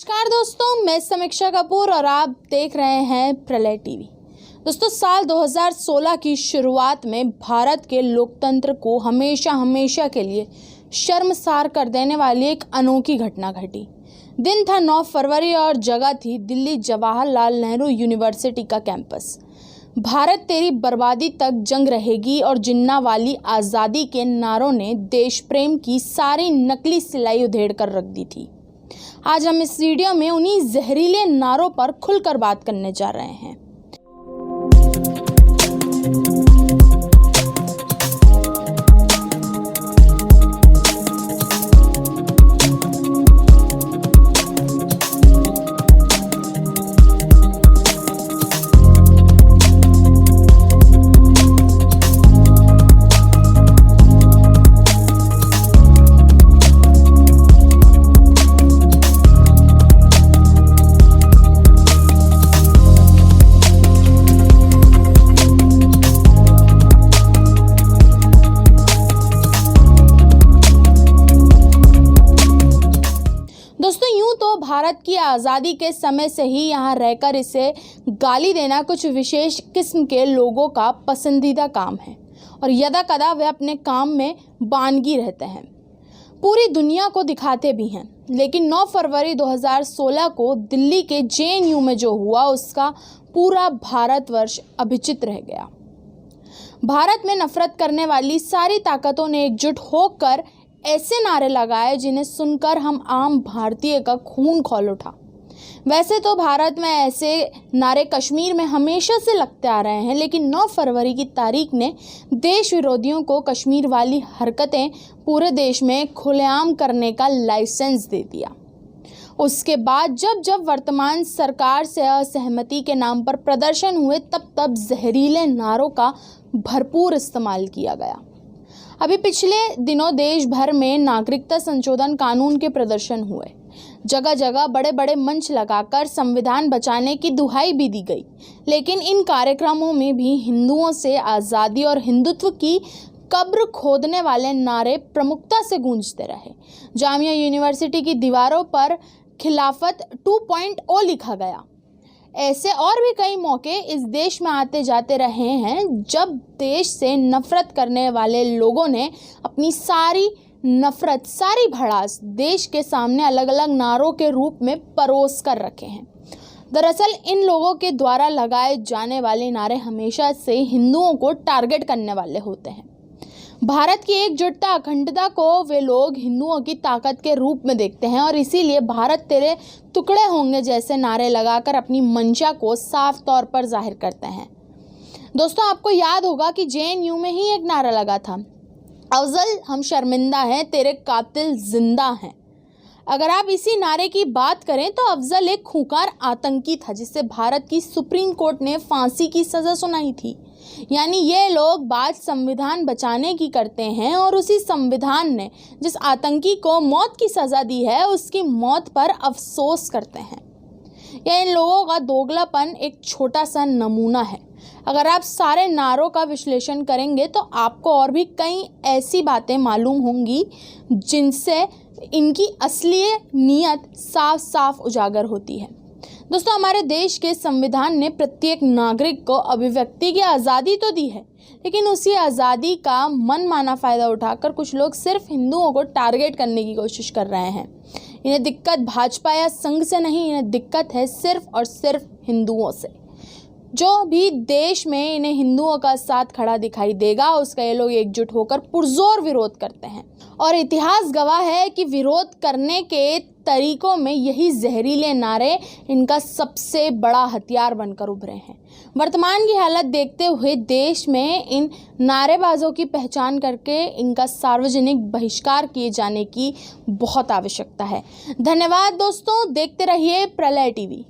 नमस्कार दोस्तों, मैं समीक्षा कपूर और आप देख रहे हैं प्रलय टीवी। दोस्तों, साल 2016 की शुरुआत में भारत के लोकतंत्र को हमेशा के लिए शर्मसार कर देने वाली एक अनोखी घटना घटी। दिन था 9 फरवरी और जगह थी दिल्ली जवाहरलाल नेहरू यूनिवर्सिटी का कैंपस। भारत तेरी बर्बादी तक जंग रहेगी और जिन्ना वाली आज़ादी के नारों ने देश प्रेम की सारी नकली सिलाई उधेड़ कर रख दी थी। आज हम इस वीडियो में उन्हीं जहरीले नारों पर खुलकर बात करने जा रहे हैं। दोस्तों, यूं तो भारत की आज़ादी के समय से ही यहाँ रहकर इसे गाली देना कुछ विशेष किस्म के लोगों का पसंदीदा काम है और यदा कदा वे अपने काम में बानगी रहते हैं, पूरी दुनिया को दिखाते भी हैं। लेकिन 9 फरवरी 2016 को दिल्ली के जेएनयू में जो हुआ उसका पूरा भारतवर्ष अभिचित रह गया। भारत में नफरत करने वाली सारी ताकतों ने एकजुट होकर ऐसे नारे लगाए जिन्हें सुनकर हम आम भारतीय का खून खौल उठा। वैसे तो भारत में ऐसे नारे कश्मीर में हमेशा से लगते आ रहे हैं, लेकिन 9 फरवरी की तारीख ने देश विरोधियों को कश्मीर वाली हरकतें पूरे देश में खुलेआम करने का लाइसेंस दे दिया। उसके बाद जब वर्तमान सरकार से असहमति के नाम पर प्रदर्शन हुए, तब जहरीले नारों का भरपूर इस्तेमाल किया गया। अभी पिछले दिनों देश भर में नागरिकता संशोधन कानून के प्रदर्शन हुए। जगह जगह बड़े बड़े मंच लगाकर संविधान बचाने की दुहाई भी दी गई। लेकिन इन कार्यक्रमों में भी हिंदुओं से आज़ादी और हिंदुत्व की कब्र खोदने वाले नारे प्रमुखता से गूंजते रहे। जामिया यूनिवर्सिटी की दीवारों पर खिलाफत 2.0 लिखा गया। ऐसे और भी कई मौके इस देश में आते जाते रहे हैं जब देश से नफरत करने वाले लोगों ने अपनी सारी नफरत, सारी भड़ास देश के सामने अलग अलग नारों के रूप में परोस कर रखे हैं। दरअसल इन लोगों के द्वारा लगाए जाने वाले नारे हमेशा से हिंदुओं को टारगेट करने वाले होते हैं। भारत की एकजुटता, अखंडता को वे लोग हिंदुओं की ताकत के रूप में देखते हैं और इसीलिए भारत तेरे टुकड़े होंगे जैसे नारे लगाकर अपनी मंशा को साफ तौर पर जाहिर करते हैं। दोस्तों, आपको याद होगा कि जेएनयू में ही एक नारा लगा था, अफजल हम शर्मिंदा हैं, तेरे कातिल जिंदा हैं। अगर आप इसी नारे की बात करें तो अफजल एक खूंखार आतंकी था जिसे भारत की सुप्रीम कोर्ट ने फांसी की सज़ा सुनाई थी। यानी ये लोग बात संविधान बचाने की करते हैं और उसी संविधान ने जिस आतंकी को मौत की सज़ा दी है उसकी मौत पर अफसोस करते हैं। यह इन लोगों का दोगलापन एक छोटा सा नमूना है। अगर आप सारे नारों का विश्लेषण करेंगे तो आपको और भी कई ऐसी बातें मालूम होंगी जिनसे इनकी असली नीयत साफ साफ उजागर होती है। दोस्तों, हमारे देश के संविधान ने प्रत्येक नागरिक को अभिव्यक्ति की आज़ादी तो दी है, लेकिन उसी आज़ादी का मनमाना फ़ायदा उठाकर कुछ लोग सिर्फ हिंदुओं को टारगेट करने की कोशिश कर रहे हैं। इन्हें दिक्कत भाजपा या संघ से नहीं, इन्हें दिक्कत है सिर्फ और सिर्फ हिंदुओं से। जो भी देश में इन्हें हिंदुओं का साथ खड़ा दिखाई देगा उसका ये लोग एकजुट होकर पुरजोर विरोध करते हैं और इतिहास गवाह है कि विरोध करने के तरीकों में यही जहरीले नारे इनका सबसे बड़ा हथियार बनकर उभरे हैं। वर्तमान की हालत देखते हुए देश में इन नारेबाजों की पहचान करके इनका सार्वजनिक बहिष्कार किए जाने की बहुत आवश्यकता है। धन्यवाद दोस्तों, देखते रहिए प्रलय टीवी।